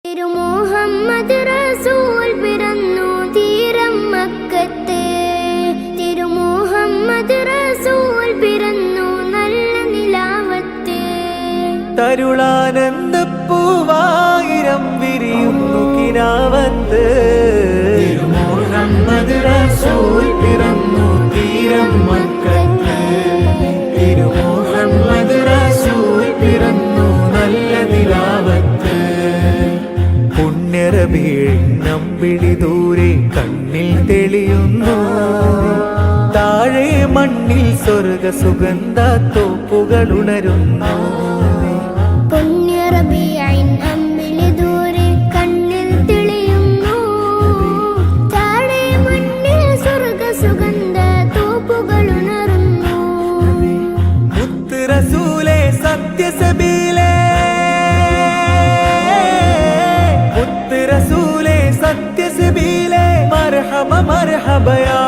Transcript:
മുഹമ്മദ് റസൂൽ പിറന്നു തീരം മക്കത്തെ. മുഹമ്മദ് റസൂൽ പിറന്നു നല്ല നിലാവത്തെ. തരുളാനന്ദപ്പൂവായിരം വിരിയുന്നു കിനാവത്ത്. മുഹമ്മദ് റസൂൽ പിറന്നു തീരം മക്കത്ത്. മുഹമ്മദ് റസൂൽ പിറന്നു നല്ല നിലാവത്ത്. പുണ്യറബീഴിനമ്പിളി ദൂരെ കണ്ണിൽ തെളിയുന്നു. താഴെ മണ്ണിൽ സ്വർഗ സുഗന്ധ തോപ്പുകൾ ഉണരുന്നു. പുണ്യറബീഇൻ അമ്പിളി ദൂരെ കണ്ണിൽ തെളിയുന്നു. താഴെ മണ്ണിൽ സ്വർഗ സുഗന്ധ തോപ്പുകൾ ഉണരുന്നു. മുത്ത് റസൂലേ സത്യസബീലേ, മുത്ത് റസൂലേ സത്യസബീലേ, മർഹബ മർഹബ യാ